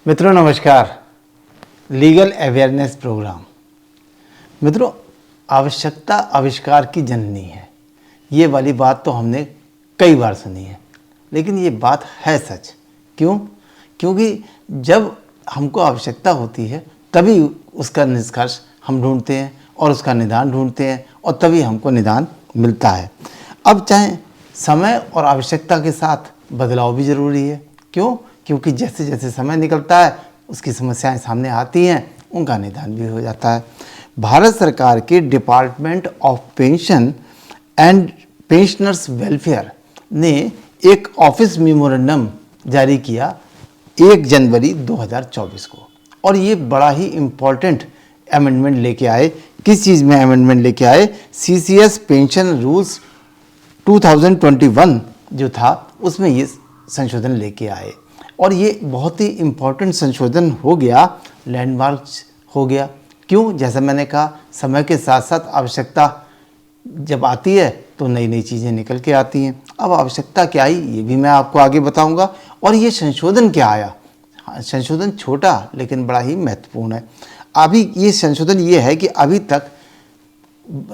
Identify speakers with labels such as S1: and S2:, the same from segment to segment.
S1: मित्रों नमस्कार। Legal awareness programme. मित्रों, आवश्यकता आविष्कार की जननी है, ये वाली बात तो हमने कई बार सुनी है, लेकिन ये बात है सच। क्यों? क्योंकि जब हमको आवश्यकता होती है तभी उसका निष्कर्ष हम ढूंढते हैं और उसका निदान ढूंढते हैं और तभी हमको निदान मिलता है। अब चाहे समय और आवश्यकता के साथ बदलाव भी ज़रूरी है। क्यों? क्योंकि जैसे जैसे समय निकलता है उसकी समस्याएं सामने आती हैं, उनका निदान भी हो जाता है। भारत सरकार के department of pension and pensioners welfare ने एक ऑफिस मेमोरेंडम जारी किया 1 जनवरी 2024 को, और ये बड़ा ही इम्पॉर्टेंट अमेंडमेंट लेके आए। किस चीज़ में अमेंडमेंट लेके आए? CCS पेंशन रूल्स 2021 जो था उसमें ये संशोधन लेके आए, और ये बहुत ही इम्पॉर्टेंट संशोधन हो गया, लैंडमार्क हो गया। क्यों? जैसा मैंने कहा, समय के साथ साथ आवश्यकता जब आती है तो नई नई चीज़ें निकल के आती हैं। अब आवश्यकता क्या आई ये भी मैं आपको आगे बताऊंगा, और ये संशोधन क्या आया। संशोधन छोटा लेकिन बड़ा ही महत्वपूर्ण है। अभी ये संशोधन ये है कि अभी तक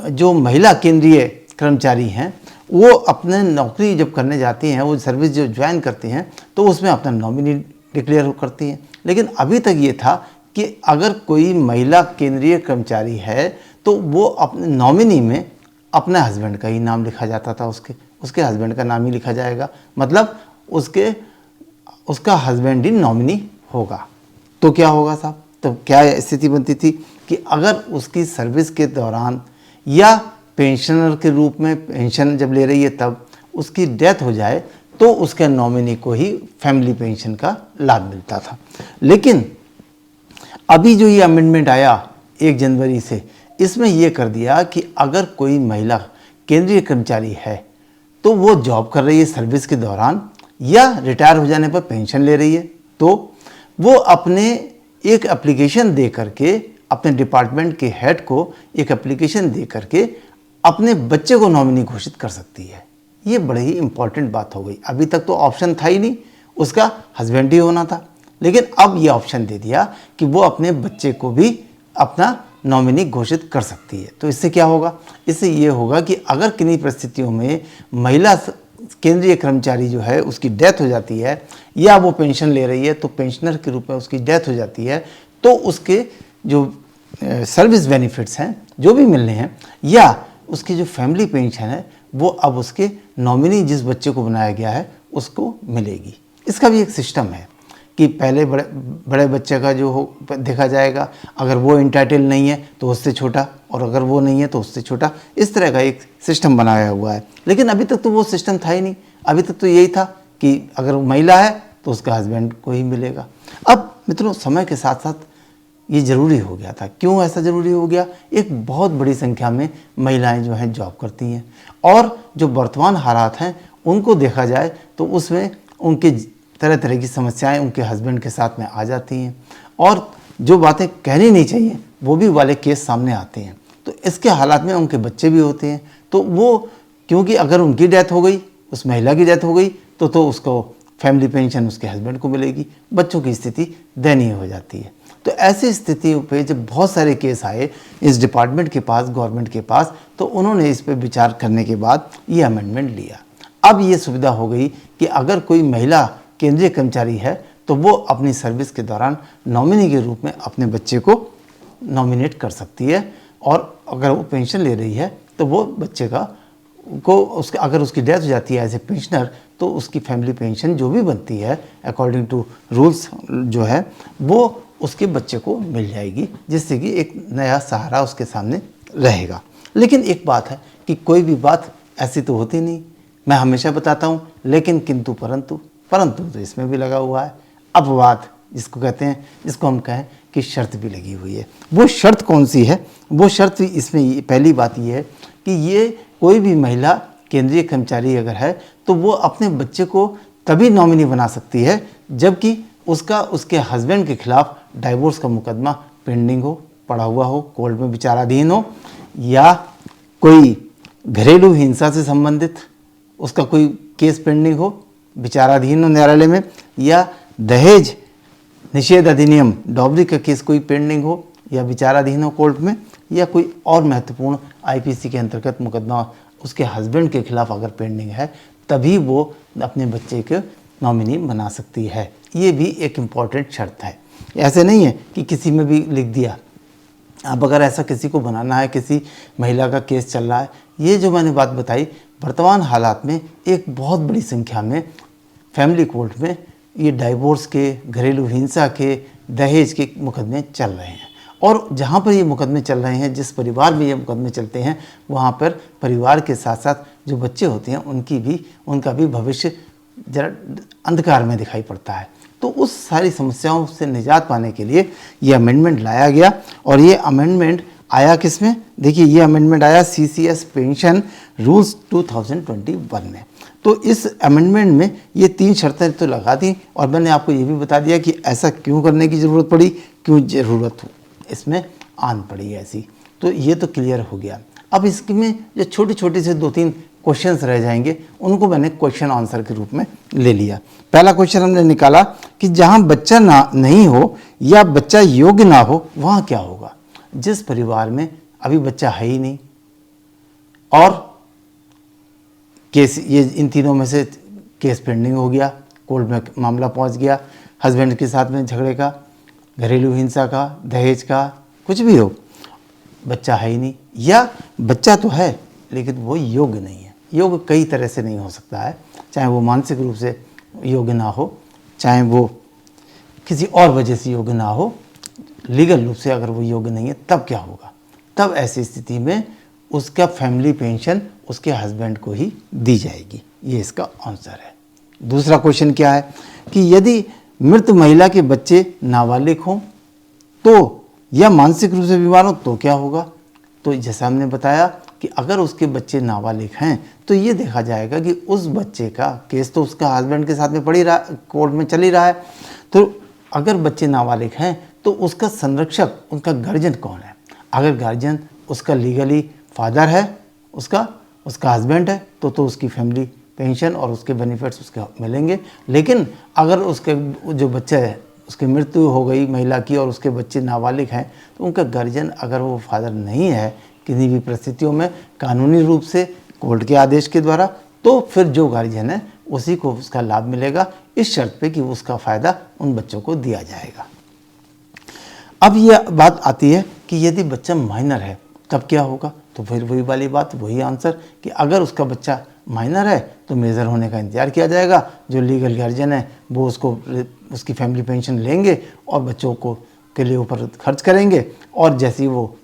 S1: जो महिला केंद्रीय कर्मचारी हैं वो अपने नौकरी जब करने जाती हैं, वो सर्विस जो ज्वाइन करती हैं तो उसमें अपना नॉमिनी डिक्लेयर करती हैं। लेकिन अभी तक ये था कि अगर कोई महिला केंद्रीय कर्मचारी है तो वो अपने नॉमिनी में अपने हस्बैंड का ही नाम लिखा जाता था। उसके हस्बैंड का नाम ही लिखा जाएगा, मतलब उसका हस्बैंड ही नॉमिनी होगा। तो क्या होगा साहब? तो क्या स्थिति बनती थी कि अगर उसकी सर्विस के दौरान या पेंशनर के रूप में पेंशन जब ले रही है तब उसकी डेथ हो जाए तो उसके नॉमिनी को ही फैमिली पेंशन का लाभ मिलता था। लेकिन अभी जो ये अमेंडमेंट आया 1 जनवरी से, इसमें ये कर दिया कि अगर कोई महिला केंद्रीय कर्मचारी है तो वो जॉब कर रही है सर्विस के दौरान या रिटायर हो जाने पर पेंशन ले रही है, तो वो अपने एक एप्लीकेशन दे करके, अपने डिपार्टमेंट के हेड को एक एप्लीकेशन दे करके अपने बच्चे को नॉमिनी घोषित कर सकती है। ये बड़ी ही इंपॉर्टेंट बात हो गई। अभी तक तो ऑप्शन था ही नहीं, उसका हस्बैंड ही होना था, लेकिन अब ये ऑप्शन दे दिया कि वो अपने बच्चे को भी अपना नॉमिनी घोषित कर सकती है। तो इससे क्या होगा? इससे ये होगा कि अगर किन्हीं परिस्थितियों में महिला केंद्रीय कर्मचारी जो है उसकी डेथ हो जाती है या वो पेंशन ले रही है तो पेंशनर के रूप में उसकी डेथ हो जाती है, तो उसके जो सर्विस बेनिफिट्स हैं जो भी मिलने हैं या उसकी जो फैमिली पेंशन है वो अब उसके नॉमिनी जिस बच्चे को बनाया गया है उसको मिलेगी। इसका भी एक सिस्टम है कि पहले बड़े बच्चे का जो हो देखा जाएगा, अगर वो इंटाइटल नहीं है तो उससे छोटा, और अगर वो नहीं है तो उससे छोटा। इस तरह का एक सिस्टम बनाया हुआ है। लेकिन अभी तक तो वो सिस्टम था ही नहीं। अभी तक तो यही था कि अगर महिला है तो उसका हस्बैंड को ही मिलेगा। अब मित्रों, समय के साथ साथ ये ज़रूरी हो गया था। क्यों ऐसा ज़रूरी हो गया? एक बहुत बड़ी संख्या में महिलाएं जो हैं जॉब करती हैं, और जो वर्तमान हालात हैं उनको देखा जाए तो उसमें उनके तरह तरह की समस्याएं उनके हस्बैंड के साथ में आ जाती हैं, और जो बातें कहनी नहीं चाहिए वो भी वाले केस सामने आते हैं। तो इसके हालात में उनके बच्चे भी होते हैं, तो वो क्योंकि अगर उनकी डेथ हो गई, उस महिला की डेथ हो गई तो उसको फैमिली पेंशन उसके हस्बैंड को मिलेगी। बच्चों की स्थिति दयनीय हो जाती है। तो ऐसी स्थितियों पे जब बहुत सारे केस आए इस डिपार्टमेंट के पास, गवर्नमेंट के पास, तो उन्होंने इस पे विचार करने के बाद ये अमेंडमेंट लिया। अब ये सुविधा हो गई कि अगर कोई महिला केंद्रीय कर्मचारी है तो वो अपनी सर्विस के दौरान नॉमिनी के रूप में अपने बच्चे को नॉमिनेट कर सकती है, और अगर वो पेंशन ले रही है तो वो बच्चे अगर उसकी डेथ हो जाती है एज ए पेंशनर तो उसकी फैमिली पेंशन जो भी बनती है अकॉर्डिंग टू रूल्स जो है वो उसके बच्चे को मिल जाएगी, जिससे कि एक नया सहारा उसके सामने रहेगा। लेकिन एक बात है कि कोई भी बात ऐसी तो होती नहीं। मैं हमेशा बताता हूँ लेकिन, किंतु परंतु तो इसमें भी लगा हुआ है। अपवाद जिसको कहते हैं, जिसको हम कहें कि शर्त भी लगी हुई है। वो शर्त कौन सी है? वो शर्त इसमें पहली बात ये है कि ये कोई भी महिला केंद्रीय कर्मचारी अगर है तो वो अपने बच्चे को तभी नॉमिनी बना सकती है जबकि उसके हस्बैंड के खिलाफ डाइवोर्स का मुकदमा पेंडिंग हो, पड़ा हुआ हो, कोर्ट में विचाराधीन हो, या कोई घरेलू हिंसा से संबंधित उसका कोई केस पेंडिंग हो, विचाराधीन हो न्यायालय में, या दहेज निषेध अधिनियम, डॉबरी का केस कोई पेंडिंग हो या विचाराधीन हो कोर्ट में, या कोई और महत्वपूर्ण आईपीसी के अंतर्गत मुकदमा उसके हस्बैंड के खिलाफ अगर पेंडिंग है, तभी वो अपने बच्चे के नॉमिनी बना सकती है। ये भी एक इम्पॉर्टेंट शर्त है। ऐसे नहीं है कि किसी में भी लिख दिया। अब अगर ऐसा किसी को बनाना है, किसी महिला का केस चल रहा है, ये जो मैंने बात बताई, वर्तमान हालात में एक बहुत बड़ी संख्या में फैमिली कोर्ट में ये डाइवोर्स के, घरेलू हिंसा के, दहेज के मुकदमे चल रहे हैं। और जहाँ पर ये मुकदमे चल रहे हैं, जिस परिवार में ये मुकदमे चलते हैं, वहाँ पर परिवार के साथ साथ जो बच्चे होते हैं उनका भी भविष्य जरा अंधकार में दिखाई पड़ता है। तो उस सारी समस्याओं से निजात पाने के लिए ये अमेंडमेंट लाया गया। और ये अमेंडमेंट आया किस में? देखिए, ये अमेंडमेंट आया सीसीएस पेंशन रूल्स 2021 में। तो इस अमेंडमेंट में ये 3 शर्तें तो लगा दी, और मैंने आपको ये भी बता दिया कि ऐसा क्यों करने की ज़रूरत पड़ी, क्यों ज़रूरत इसमें आन पड़ी ऐसी। तो ये तो क्लियर हो गया। अब इसमें जो छोटे छोटे से 2-3 क्वेश्चंस रह जाएंगे, उनको मैंने क्वेश्चन आंसर के रूप में ले लिया। पहला क्वेश्चन हमने निकाला कि जहाँ बच्चा नहीं हो या बच्चा योग्य ना हो, वहाँ क्या होगा? जिस परिवार में अभी बच्चा है ही नहीं और केस, ये इन तीनों में से केस पेंडिंग हो गया, कोर्ट में मामला पहुंच गया, हस्बैंड के साथ में झगड़े का, घरेलू हिंसा का, दहेज का, कुछ भी हो, बच्चा है ही नहीं, या बच्चा तो है लेकिन वो योग्य नहीं है। योग्य कई तरह से नहीं हो सकता है, चाहे वो मानसिक रूप से योग्य ना हो, चाहे वो किसी और वजह से योग्य ना हो, लीगल रूप से अगर वो योग्य नहीं है, तब क्या होगा? तब ऐसी स्थिति में उसका फैमिली पेंशन उसके हस्बैंड को ही दी जाएगी। ये इसका आंसर है। दूसरा क्वेश्चन क्या है कि यदि मृत महिला के बच्चे नाबालिग हों तो, या मानसिक रूप से बीमार हो तो क्या होगा? तो जैसा हमने बताया कि अगर उसके बच्चे नाबालिग हैं तो ये देखा जाएगा कि उस बच्चे का केस तो उसका हस्बैंड के साथ में कोर्ट में चल ही रहा है। तो अगर बच्चे नाबालिग हैं तो उसका संरक्षक, उनका गार्जियन कौन है? अगर गार्जियन उसका लीगली फादर है, उसका हस्बैंड है, तो उसकी फैमिली पेंशन और उसके बेनिफिट्स उसके मिलेंगे। लेकिन अगर उसके जो बच्चा है, उसकी मृत्यु हो गई महिला की और उसके बच्चे नाबालिग हैं, तो उनका गार्जियन अगर वो फादर नहीं है किसी भी परिस्थितियों में, कानूनी रूप से कोर्ट के आदेश के द्वारा, तो फिर जो गार्जियन है उसी को उसका लाभ मिलेगा, इस शर्त पे कि उसका फ़ायदा उन बच्चों को दिया जाएगा। अब ये बात आती है कि यदि बच्चा माइनर है तब क्या होगा? तो फिर वही वाली बात, वही आंसर कि अगर उसका बच्चा माइनर है तो मेजर होने का इंतजार किया जाएगा। जो लीगल गार्जियन है वो उसकी फैमिली पेंशन लेंगे और बच्चों के लिए ऊपर खर्च करेंगे, और जैसे ही वो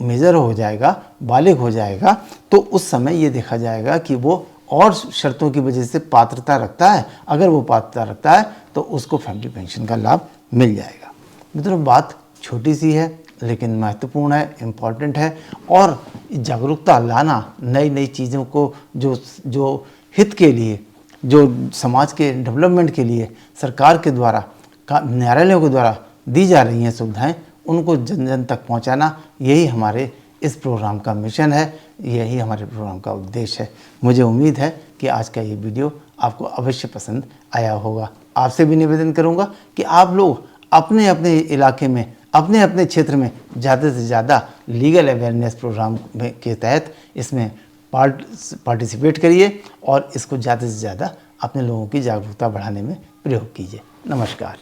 S1: मेजर हो जाएगा, बालिग हो जाएगा, तो उस समय ये देखा जाएगा कि वो और शर्तों की वजह से पात्रता रखता है। अगर वो पात्रता रखता है तो उसको फैमिली पेंशन का लाभ मिल जाएगा। मित्रों, बात छोटी सी है लेकिन महत्वपूर्ण है, इम्पॉर्टेंट है, और जागरूकता लाना, नई नई चीज़ों को जो हित के लिए, जो समाज के डेवलपमेंट के लिए सरकार के द्वारा, न्यायालयों के द्वारा दी जा रही हैं सुविधाएं, उनको जन जन तक पहुंचाना, यही हमारे इस प्रोग्राम का मिशन है, यही हमारे प्रोग्राम का उद्देश्य है। मुझे उम्मीद है कि आज का ये वीडियो आपको अवश्य पसंद आया होगा। आपसे भी निवेदन करूंगा कि आप लोग अपने अपने इलाके में, अपने अपने क्षेत्र में ज़्यादा से ज़्यादा लीगल अवेयरनेस प्रोग्राम के तहत इसमें पार्टिसिपेट करिए और इसको ज़्यादा से ज़्यादा अपने लोगों की जागरूकता बढ़ाने में प्रयोग कीजिए। नमस्कार।